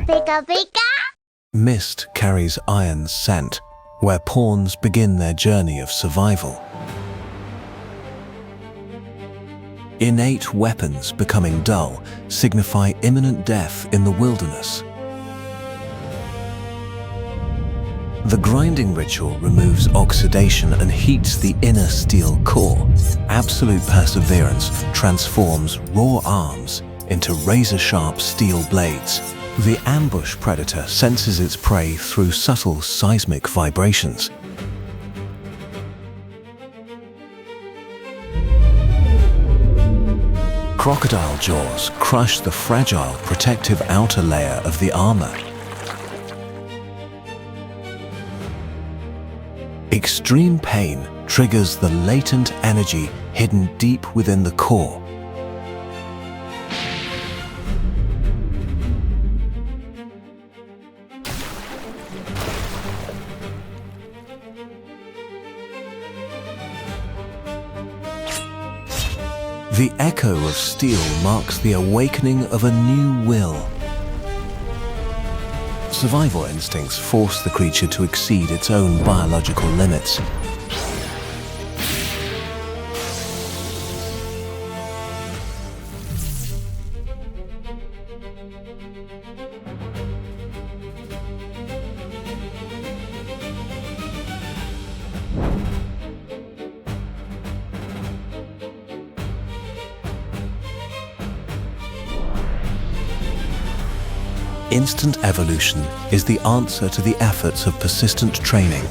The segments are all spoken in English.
Pika pika! Mist carries iron scent, where pawns begin their journey of survival. Innate weapons becoming dull signify imminent death in the wilderness. The grinding ritual removes oxidation and heats the inner steel core. Absolute perseverance transforms raw arms into razor-sharp steel blades. The ambush predator senses its prey through subtle seismic vibrations. Crocodile jaws crush the fragile protective outer layer of the armor. Extreme pain triggers the latent energy hidden deep within the core. The echo of steel marks the awakening of a new will. Survival instincts force the creature to exceed its own biological limits. Instant evolution is the answer to the efforts of persistent training.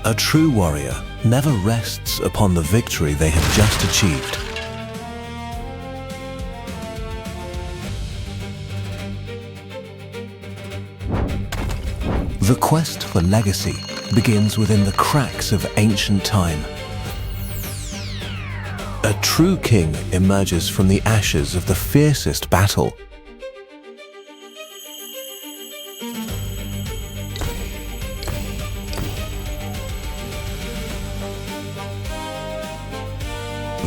A true warrior never rests upon the victory they have just achieved. The quest for legacy begins within the cracks of ancient time. A true king emerges from the ashes of the fiercest battle.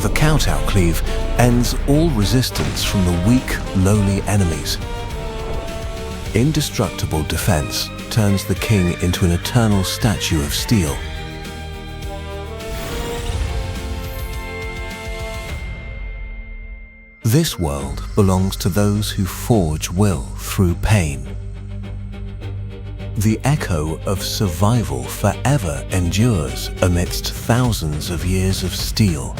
The kowtow cleave ends all resistance from the weak, lowly enemies. Indestructible defense turns the king into an eternal statue of steel. This world belongs to those who forge will through pain. The echo of survival forever endures amidst thousands of years of steel.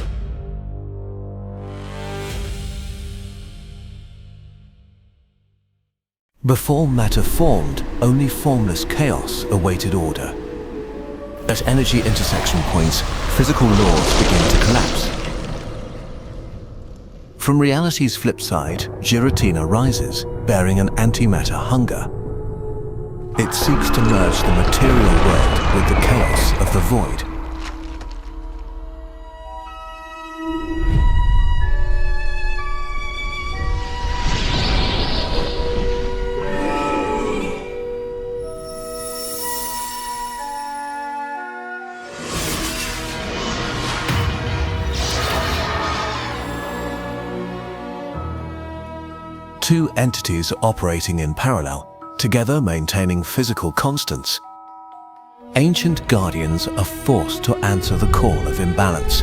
Before matter formed, only formless chaos awaited order. At energy intersection points, physical laws begin to collapse. From reality's flip side, Giratina rises, bearing an antimatter hunger. It seeks to merge the material world with the chaos of the void. Two entities operating in parallel, together maintaining physical constants. Ancient guardians are forced to answer the call of imbalance.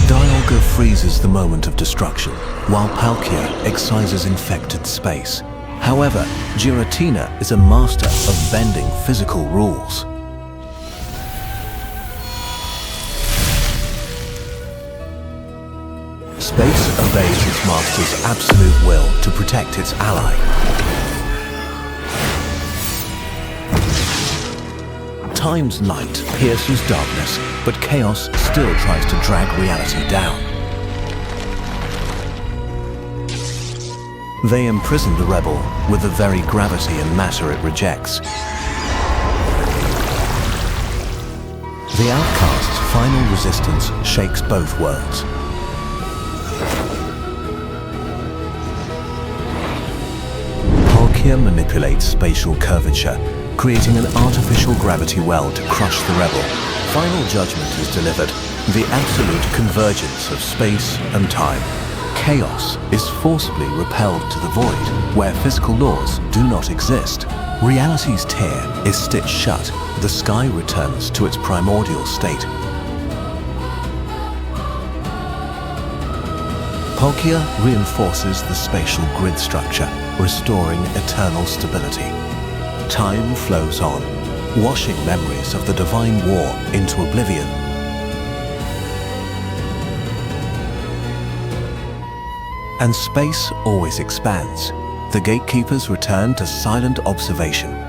Dialga freezes the moment of destruction, while Palkia excises infected space. However, Giratina is a master of bending physical rules. Space obeys its master's absolute will to protect its ally. Time's light pierces darkness, but chaos still tries to drag reality down. They imprison the rebel with the very gravity and matter it rejects. The outcast's final resistance shakes both worlds. Palkia manipulates spatial curvature, creating an artificial gravity well to crush the rebel. Final judgment is delivered, the absolute convergence of space and time. Chaos is forcibly repelled to the void, where physical laws do not exist. Reality's tear is stitched shut, the sky returns to its primordial state. Palkia reinforces the spatial grid structure, restoring eternal stability. Time flows on, washing memories of the divine war into oblivion. And space always expands. The gatekeepers return to silent observation.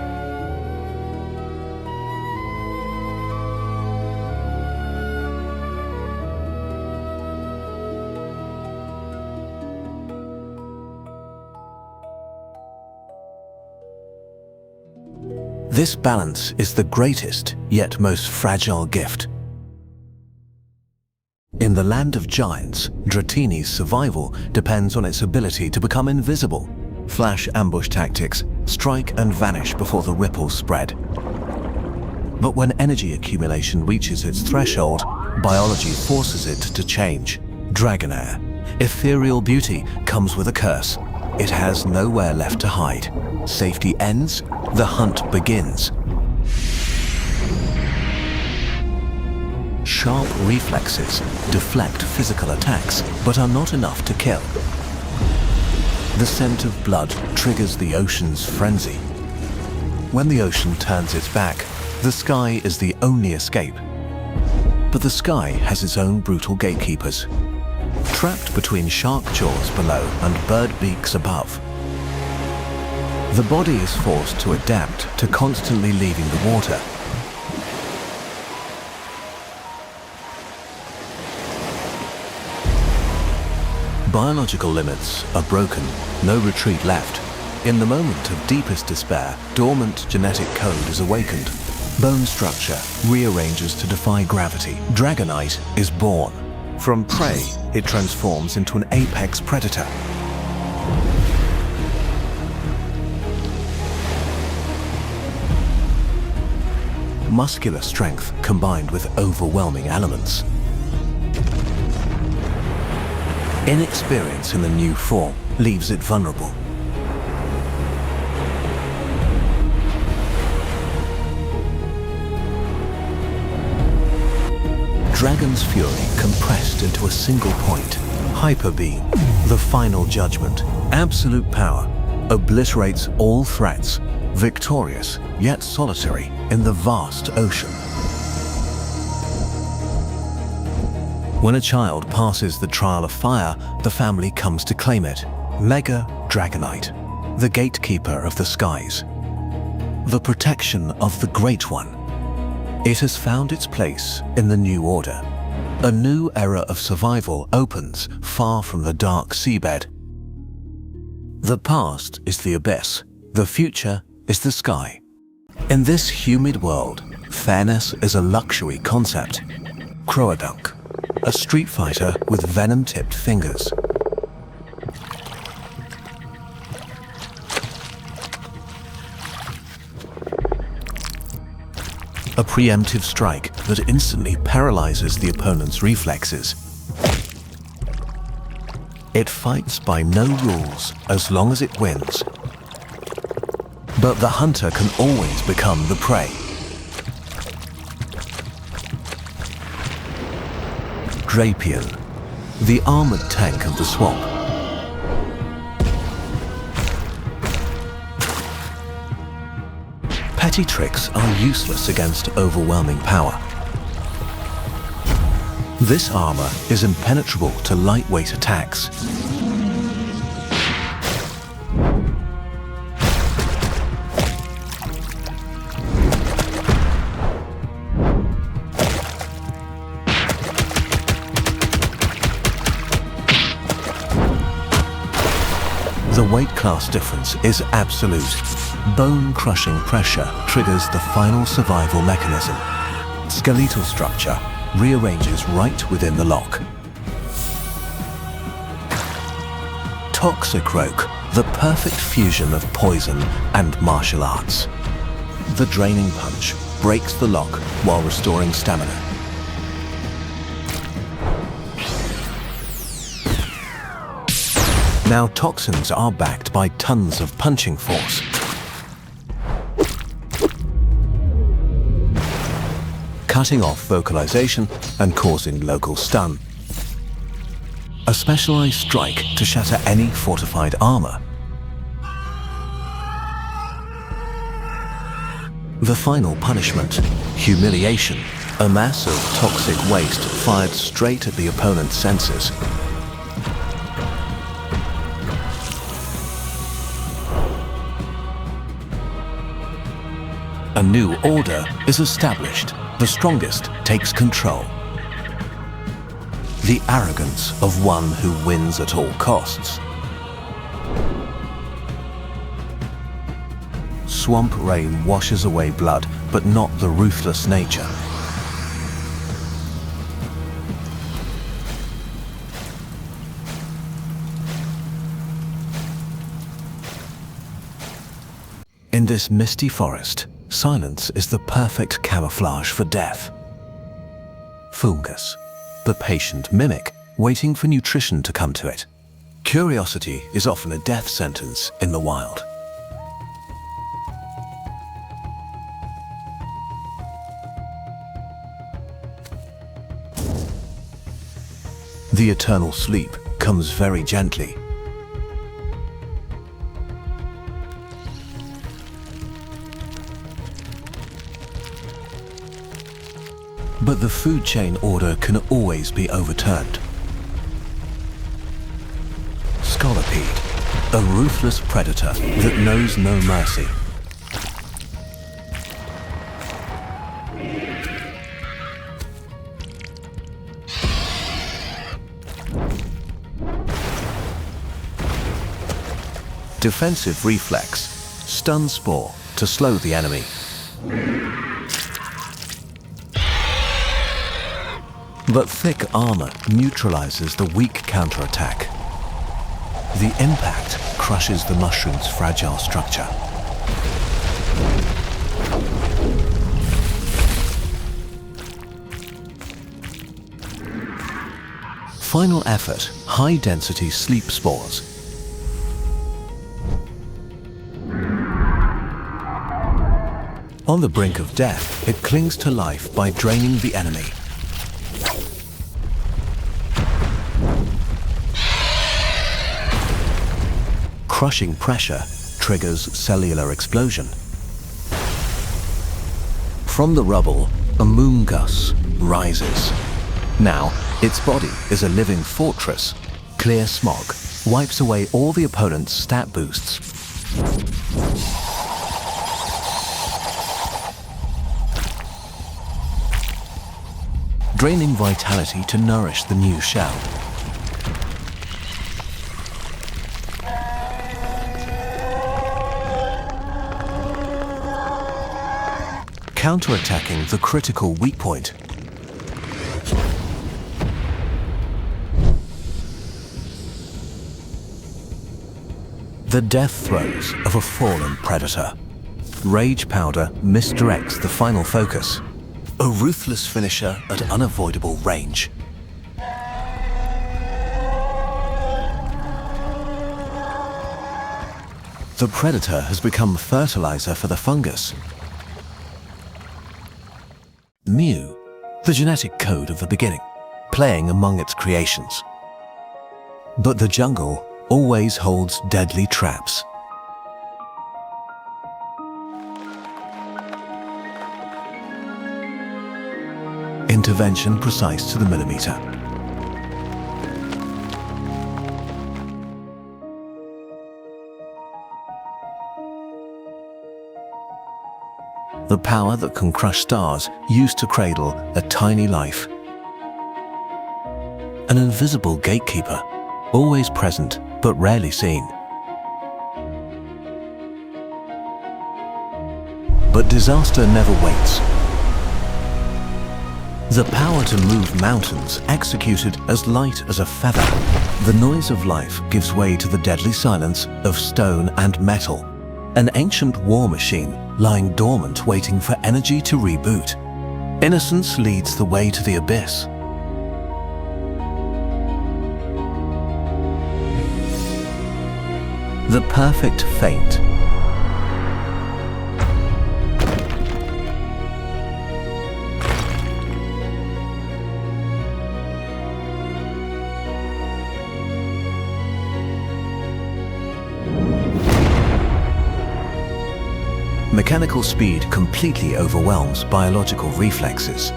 This balance is the greatest, yet most fragile gift. In the land of giants, Dratini's survival depends on its ability to become invisible. Flash ambush tactics, strike and vanish before the ripples spread. But when energy accumulation reaches its threshold, biology forces it to change. Dragonair. Ethereal beauty comes with a curse. It has nowhere left to hide. Safety ends, the hunt begins. Sharp reflexes deflect physical attacks, but are not enough to kill. The scent of blood triggers the ocean's frenzy. When the ocean turns its back, the sky is the only escape. But the sky has its own brutal gatekeepers. Trapped between shark jaws below and bird beaks above, the body is forced to adapt to constantly leaving the water. Biological limits are broken, no retreat left. In the moment of deepest despair, dormant genetic code is awakened. Bone structure rearranges to defy gravity. Dragonite is born. From prey, it transforms into an apex predator. Muscular strength combined with overwhelming elements. Inexperience in the new form leaves it vulnerable. Dragon's fury compressed into a single point. Hyper Beam, the final judgment. Absolute power obliterates all threats, victorious yet solitary in the vast ocean. When a child passes the trial of fire, the family comes to claim it. Mega Dragonite, the gatekeeper of the skies. The protection of the Great One. It has found its place in the new order. A new era of survival opens far from the dark seabed. The past is the abyss. The future is the sky. In this humid world, fairness is a luxury concept. Croadunk, a street fighter with venom-tipped fingers. A preemptive strike that instantly paralyzes the opponent's reflexes. It fights by no rules as long as it wins. But the hunter can always become the prey. Drapion, the armored tank of the swamp. Petty tricks are useless against overwhelming power. This armor is impenetrable to lightweight attacks. The weight class difference is absolute. Bone-crushing pressure triggers the final survival mechanism. Skeletal structure rearranges right within the lock. Toxic Roke, the perfect fusion of poison and martial arts. The draining punch breaks the lock while restoring stamina. Now toxins are backed by tons of punching force. Cutting off vocalization and causing local stun. A specialized strike to shatter any fortified armor. The final punishment, humiliation, a mass of toxic waste fired straight at the opponent's senses. A new order is established. The strongest takes control. The arrogance of one who wins at all costs. Swamp rain washes away blood, but not the ruthless nature. In this misty forest, silence is the perfect camouflage for death. Fungus, the patient mimic, waiting for nutrition to come to it. Curiosity is often a death sentence in the wild. The eternal sleep comes very gently. But the food chain order can always be overturned. Scolipede, a ruthless predator that knows no mercy. Defensive reflex, stun spore to slow the enemy. But thick armor neutralizes the weak counterattack. The impact crushes the mushroom's fragile structure. Final effort, high-density sleep spores. On the brink of death, it clings to life by draining the enemy. Crushing pressure triggers cellular explosion. From the rubble, a moongus rises. Now, its body is a living fortress. Clear smog wipes away all the opponent's stat boosts. Draining vitality to nourish the new shell. Counter-attacking the critical weak point. The death throes of a fallen predator. Rage powder misdirects the final focus. A ruthless finisher at unavoidable range. The predator has become fertilizer for the fungus. Mew, the genetic code of the beginning, playing among its creations. But the jungle always holds deadly traps. Intervention precise to the millimeter. The power that can crush stars used to cradle a tiny life. An invisible gatekeeper, always present but rarely seen. But disaster never waits. The power to move mountains executed as light as a feather. The noise of life gives way to the deadly silence of stone and metal. An ancient war machine lying dormant waiting for energy to reboot. Innocence leads the way to the abyss. The perfect feint. Mechanical speed completely overwhelms biological reflexes.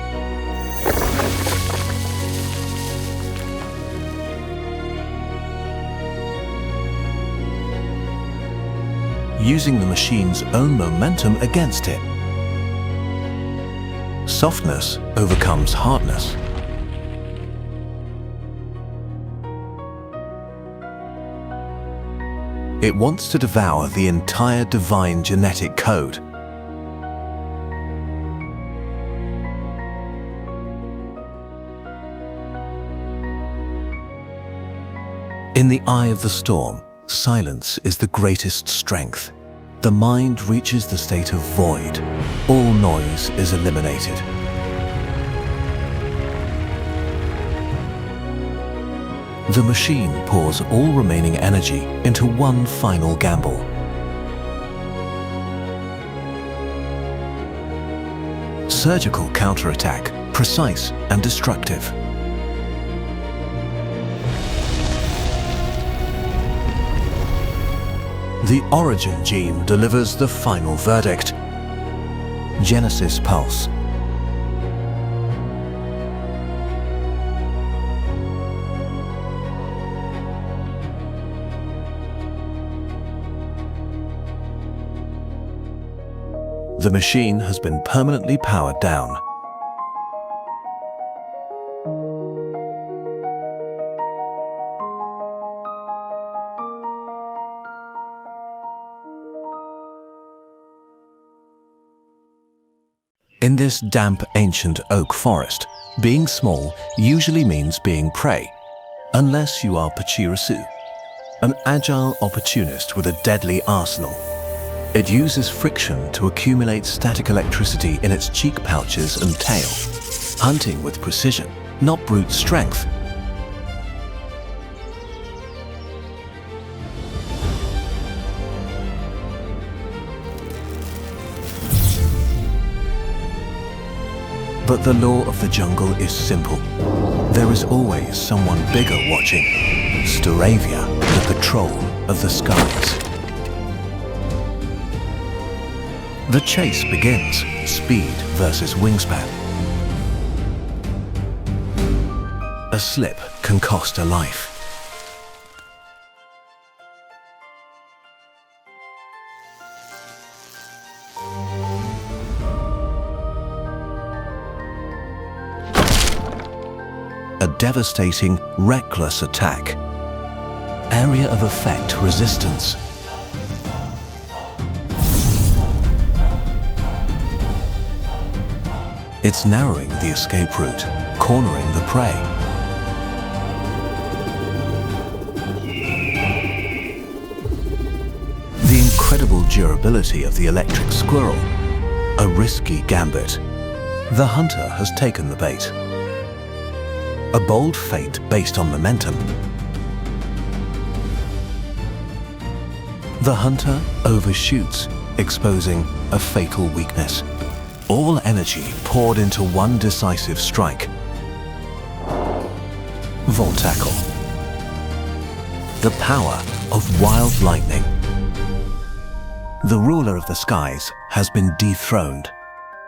Using the machine's own momentum against it. Softness overcomes hardness. It wants to devour the entire divine genetic code. In the eye of the storm, silence is the greatest strength. The mind reaches the state of void. All noise is eliminated. The machine pours all remaining energy into one final gamble. Surgical counterattack, precise and destructive. The origin gene delivers the final verdict. Genesis pulse. The machine has been permanently powered down. In this damp ancient oak forest, being small usually means being prey, unless you are Pachirasu, an agile opportunist with a deadly arsenal. It uses friction to accumulate static electricity in its cheek pouches and tail, hunting with precision, not brute strength. But the law of the jungle is simple. There is always someone bigger watching. Staravia, the patrol of the skies. The chase begins, speed versus wingspan. A slip can cost a life. A devastating, reckless attack. Area of effect resistance. It's narrowing the escape route, cornering the prey. The incredible durability of the electric squirrel. A risky gambit. The hunter has taken the bait. A bold feint based on momentum. The hunter overshoots, exposing a fatal weakness. All energy poured into one decisive strike. Voltacle. The power of wild lightning. The ruler of the skies has been dethroned.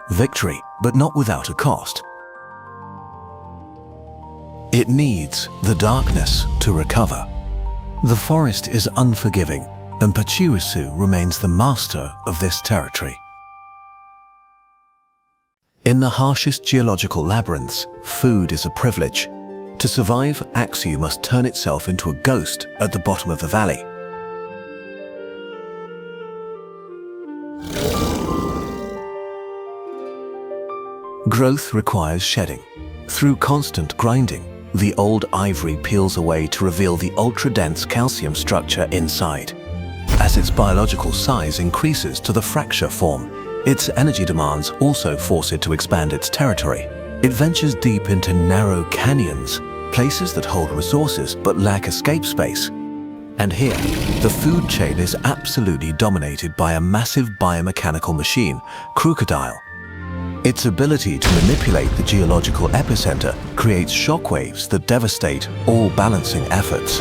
Victory, but not without a cost. It needs the darkness to recover. The forest is unforgiving, and Pachirasu remains the master of this territory. In the harshest geological labyrinths, food is a privilege. To survive, Axu must turn itself into a ghost at the bottom of the valley. Growth requires shedding. Through constant grinding, the old ivory peels away to reveal the ultra-dense calcium structure inside. As its biological size increases to the fracture form, Its energy demands also force it to expand its territory. It ventures deep into narrow canyons, places that hold resources but lack escape space. And here, the food chain is absolutely dominated by a massive biomechanical machine, Crocodile. Its ability to manipulate the geological epicenter creates shockwaves that devastate all balancing efforts.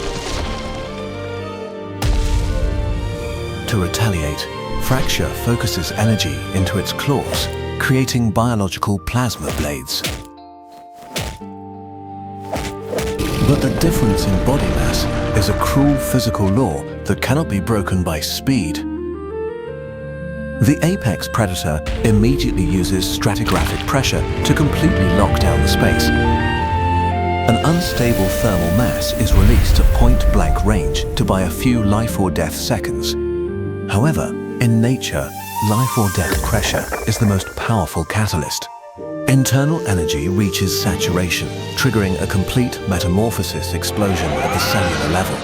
To retaliate, Fracture focuses energy into its claws, creating biological plasma blades. But the difference in body mass is a cruel physical law that cannot be broken by speed. The apex predator immediately uses stratigraphic pressure to completely lock down the space. An unstable thermal mass is released at point-blank range to buy a few life or death seconds. However, in nature, life or death pressure is the most powerful catalyst. Internal energy reaches saturation, triggering a complete metamorphosis explosion at the cellular level.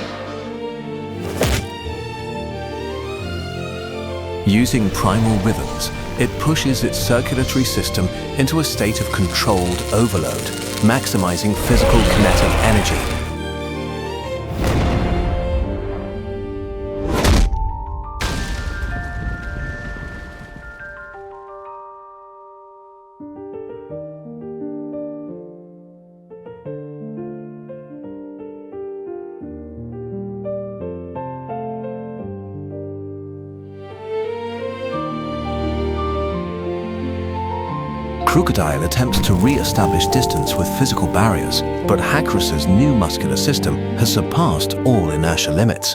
Using primal rhythms, it pushes its circulatory system into a state of controlled overload, maximizing physical kinetic energy. Crocodile attempts to re-establish distance with physical barriers, but Hackrus's new muscular system has surpassed all inertia limits.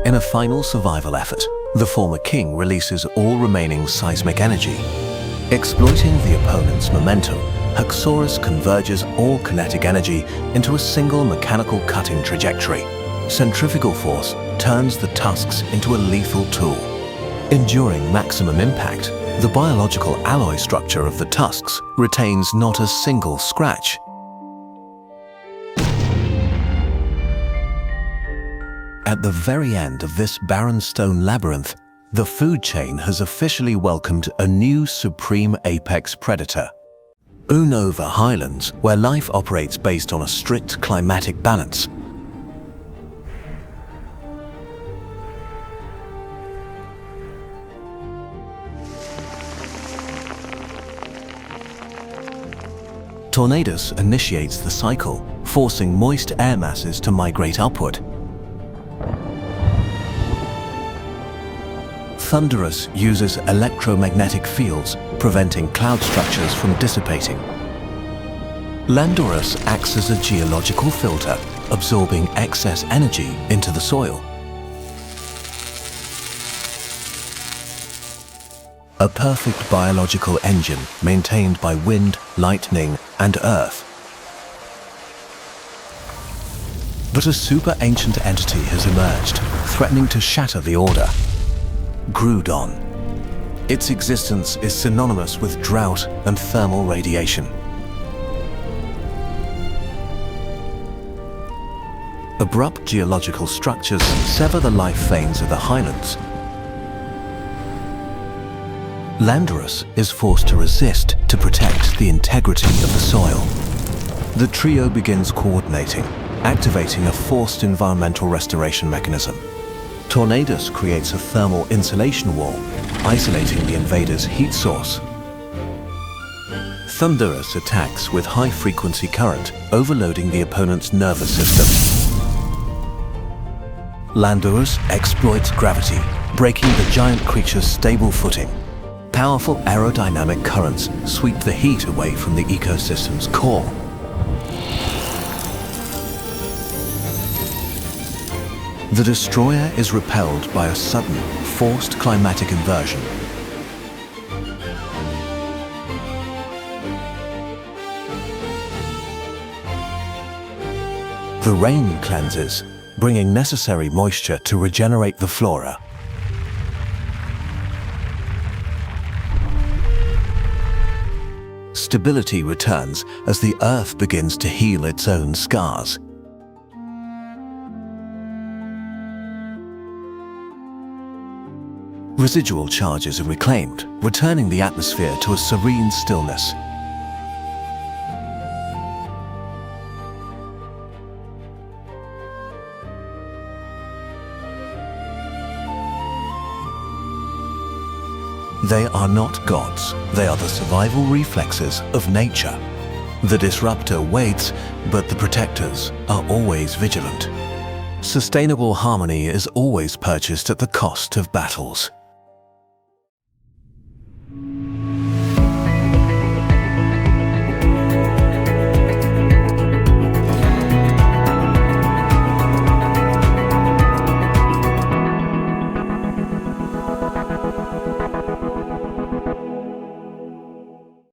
In a final survival effort, the former king releases all remaining seismic energy. Exploiting the opponent's momentum, Haxorus converges all kinetic energy into a single mechanical cutting trajectory. Centrifugal force turns the tusks into a lethal tool. Enduring maximum impact, the biological alloy structure of the tusks retains not a single scratch. At the very end of this barren stone labyrinth, the food chain has officially welcomed a new supreme apex predator. Unova Highlands, where life operates based on a strict climatic balance. Tornadus initiates the cycle, forcing moist air masses to migrate upward. Thunderous uses electromagnetic fields, preventing cloud structures from dissipating. Landorus acts as a geological filter, absorbing excess energy into the soil. A perfect biological engine maintained by wind, lightning, and earth. But a super ancient entity has emerged, threatening to shatter the order. Groudon. Its existence is synonymous with drought and thermal radiation. Abrupt geological structures sever the life veins of the highlands. Landorus is forced to resist to protect the integrity of the soil. The trio begins coordinating, activating a forced environmental restoration mechanism. Tornadus creates a thermal insulation wall, isolating the invader's heat source. Thunderous attacks with high-frequency current, overloading the opponent's nervous system. Landorus exploits gravity, breaking the giant creature's stable footing. Powerful aerodynamic currents sweep the heat away from the ecosystem's core. The destroyer is repelled by a sudden, forced climatic inversion. The rain cleanses, bringing necessary moisture to regenerate the flora. Stability returns as the Earth begins to heal its own scars. Residual charges are reclaimed, returning the atmosphere to a serene stillness. They are not gods, they are the survival reflexes of nature. The disruptor waits, but the protectors are always vigilant. Sustainable harmony is always purchased at the cost of battles.